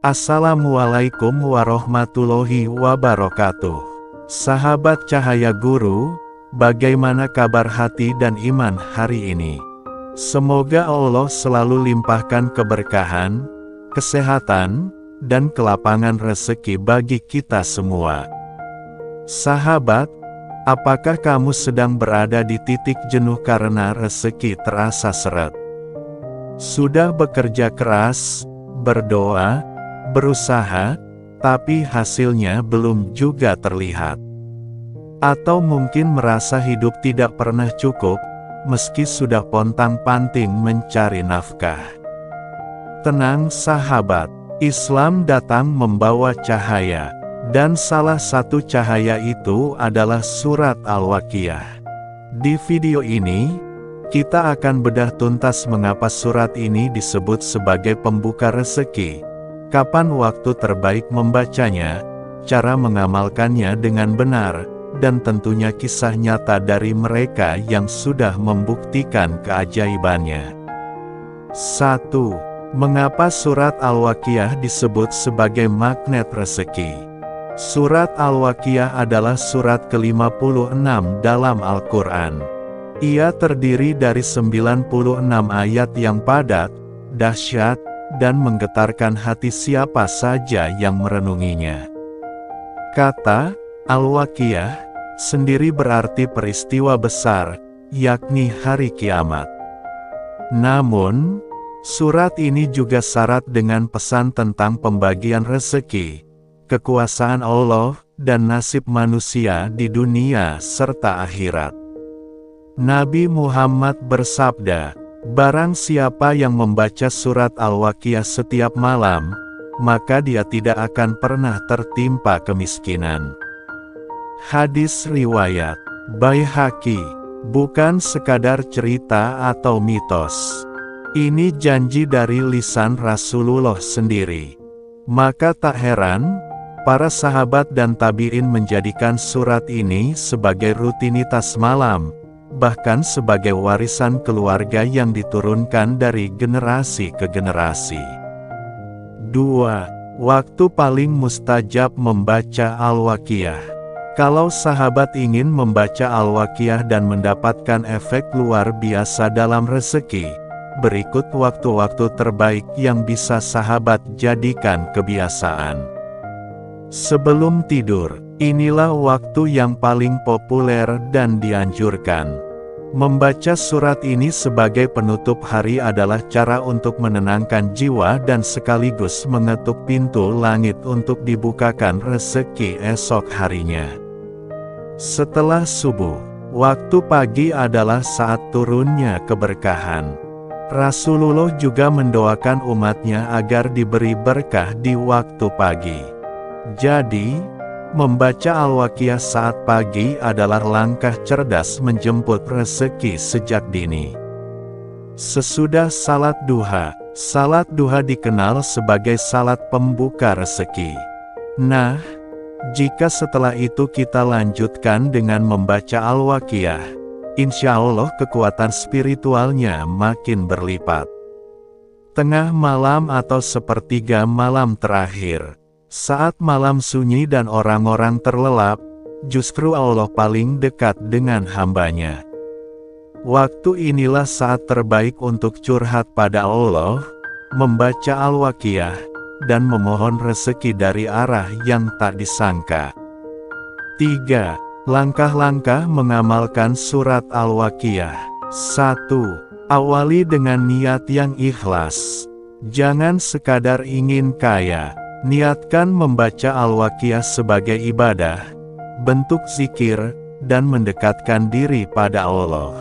Assalamualaikum warahmatullahi wabarakatuh. Sahabat Cahaya Guru, bagaimana kabar hati dan iman hari ini? Semoga Allah selalu limpahkan keberkahan, kesehatan, dan kelapangan rezeki bagi kita semua. Sahabat, apakah kamu sedang berada di titik jenuh karena rezeki terasa seret? Sudah bekerja keras, berdoa, berusaha, tapi hasilnya belum juga terlihat. Atau mungkin merasa hidup tidak pernah cukup, meski sudah pontang-panting mencari nafkah. Tenang sahabat, Islam datang membawa cahaya, dan salah satu cahaya itu adalah surat Al-Waqiah. Di video ini, kita akan bedah tuntas mengapa surat ini disebut sebagai pembuka rezeki, kapan waktu terbaik membacanya, cara mengamalkannya dengan benar, dan tentunya kisah nyata dari mereka yang sudah membuktikan keajaibannya. 1. Mengapa surat Al-Waqiah disebut sebagai magnet rezeki? Surat Al-Waqiah adalah surat ke-56 dalam Al-Quran. Ia terdiri dari 96 ayat yang padat, dahsyat, dan menggetarkan hati siapa saja yang merenunginya. Kata Al-Waqiah sendiri berarti peristiwa besar, yakni hari kiamat. Namun, surat ini juga syarat dengan pesan tentang pembagian rezeki, kekuasaan Allah, dan nasib manusia di dunia serta akhirat. Nabi Muhammad bersabda, "Barang siapa yang membaca surat Al-Waqiah setiap malam, maka dia tidak akan pernah tertimpa kemiskinan." Hadis riwayat Baihaqi, bukan sekadar cerita atau mitos. Ini janji dari lisan Rasulullah sendiri. Maka tak heran, para sahabat dan tabi'in menjadikan surat ini sebagai rutinitas malam, bahkan sebagai warisan keluarga yang diturunkan dari generasi ke generasi. 2. Waktu paling mustajab membaca Al-Waqiah. Kalau sahabat ingin membaca Al-Waqiah dan mendapatkan efek luar biasa dalam rezeki, berikut waktu-waktu terbaik yang bisa sahabat jadikan kebiasaan. Sebelum tidur, inilah waktu yang paling populer dan dianjurkan. Membaca surat ini sebagai penutup hari adalah cara untuk menenangkan jiwa dan sekaligus mengetuk pintu langit untuk dibukakan rezeki esok harinya. Setelah subuh, waktu pagi adalah saat turunnya keberkahan. Rasulullah juga mendoakan umatnya agar diberi berkah di waktu pagi. Jadi, membaca Al-Waqiah saat pagi adalah langkah cerdas menjemput rezeki sejak dini. Sesudah salat duha dikenal sebagai salat pembuka rezeki. Nah, jika setelah itu kita lanjutkan dengan membaca Al-Waqiah, insya Allah kekuatan spiritualnya makin berlipat. Tengah malam atau sepertiga malam terakhir, saat malam sunyi dan orang-orang terlelap, justru Allah paling dekat dengan hambanya. Waktu inilah saat terbaik untuk curhat pada Allah, membaca Al-Waqiah, dan memohon rezeki dari arah yang tak disangka. 3. Langkah-langkah mengamalkan surat Al-Waqiah. 1. Awali dengan niat yang ikhlas. Jangan sekadar ingin kaya. Niatkan membaca Al-Waqiah sebagai ibadah, bentuk zikir, dan mendekatkan diri pada Allah.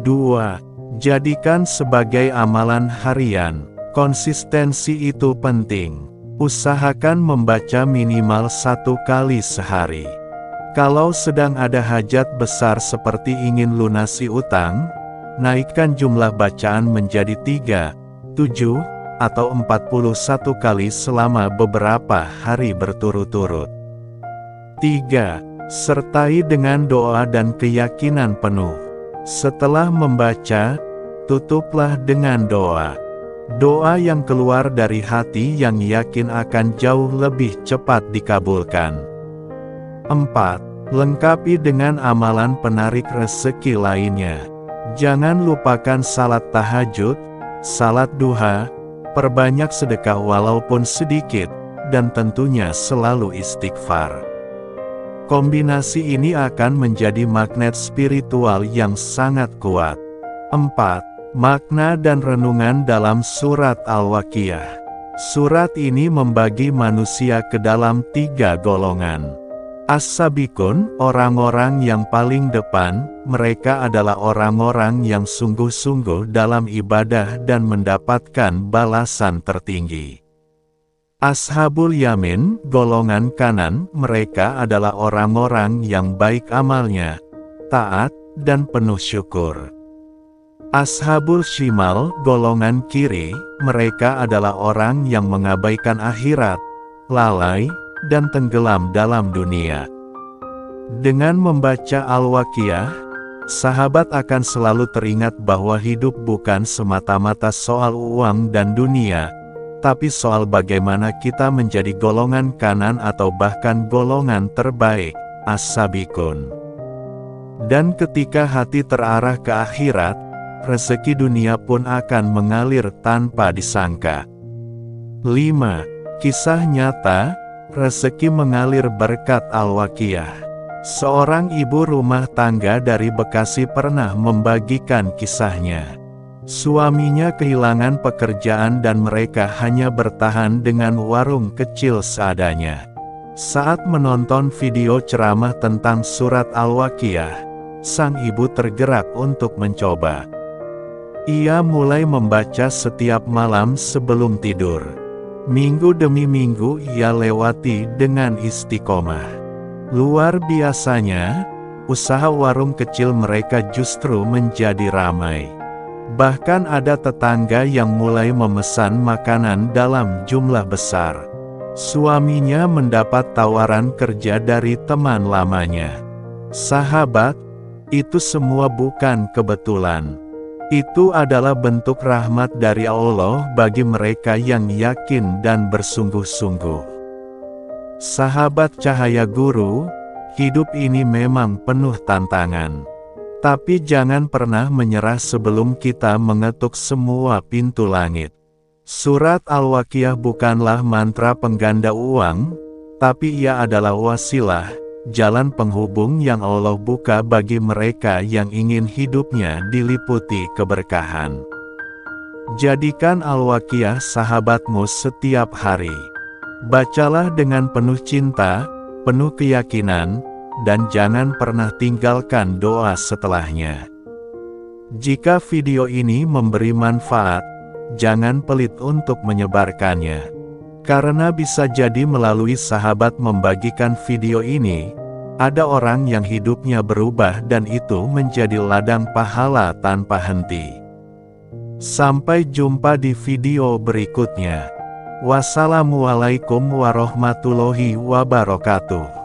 2. Jadikan sebagai amalan harian. Konsistensi itu penting. Usahakan membaca minimal 1 kali sehari. Kalau sedang ada hajat besar seperti ingin lunasi utang, naikkan jumlah bacaan menjadi 3, 7, atau 41 kali selama beberapa hari berturut-turut. 3. Sertai dengan doa dan keyakinan penuh. Setelah membaca, tutuplah dengan doa. Doa yang keluar dari hati yang yakin akan jauh lebih cepat dikabulkan. 4. Lengkapi dengan amalan penarik rezeki lainnya. Jangan lupakan salat tahajud, salat duha, perbanyak sedekah walaupun sedikit, dan tentunya selalu istighfar. Kombinasi ini akan menjadi magnet spiritual yang sangat kuat. 4. Makna dan renungan dalam surat Al-Waqiah. Surat ini membagi manusia ke dalam 3 golongan. As-Sabiqun, orang-orang yang paling depan, mereka adalah orang-orang yang sungguh-sungguh dalam ibadah dan mendapatkan balasan tertinggi. Ashabul Yamin, golongan kanan, mereka adalah orang-orang yang baik amalnya, taat, dan penuh syukur. Ashabul Shimal, golongan kiri, mereka adalah orang yang mengabaikan akhirat, lalai, dan tenggelam dalam dunia. Dengan membaca Al-Waqiah, sahabat akan selalu teringat bahwa hidup bukan semata-mata soal uang dan dunia, tapi soal bagaimana kita menjadi golongan kanan atau bahkan golongan terbaik, As-Sabiqun. Dan ketika hati terarah ke akhirat, rezeki dunia pun akan mengalir tanpa disangka. 5. Kisah nyata, rezeki mengalir berkat Al-Waqiah. Seorang ibu rumah tangga dari Bekasi pernah membagikan kisahnya. Suaminya kehilangan pekerjaan dan mereka hanya bertahan dengan warung kecil seadanya. Saat menonton video ceramah tentang surat Al-Waqiah, sang ibu tergerak untuk mencoba. Ia mulai membaca setiap malam sebelum tidur. Minggu demi minggu ia lewati dengan istiqomah. Luar biasanya, usaha warung kecil mereka justru menjadi ramai. Bahkan ada tetangga yang mulai memesan makanan dalam jumlah besar. Suaminya mendapat tawaran kerja dari teman lamanya. Sahabat, itu semua bukan kebetulan. Itu adalah bentuk rahmat dari Allah bagi mereka yang yakin dan bersungguh-sungguh. Sahabat Cahaya Guru, hidup ini memang penuh tantangan. Tapi jangan pernah menyerah sebelum kita mengetuk semua pintu langit. Surat Al-Waqiah bukanlah mantra pengganda uang, tapi ia adalah wasilah, jalan penghubung yang Allah buka bagi mereka yang ingin hidupnya diliputi keberkahan. Jadikan Al-Waqiah sahabatmu setiap hari. Bacalah dengan penuh cinta, penuh keyakinan, dan jangan pernah tinggalkan doa setelahnya. Jika video ini memberi manfaat, jangan pelit untuk menyebarkannya. Karena bisa jadi melalui sahabat membagikan video ini, ada orang yang hidupnya berubah dan itu menjadi ladang pahala tanpa henti. Sampai jumpa di video berikutnya. Wassalamualaikum warahmatullahi wabarakatuh.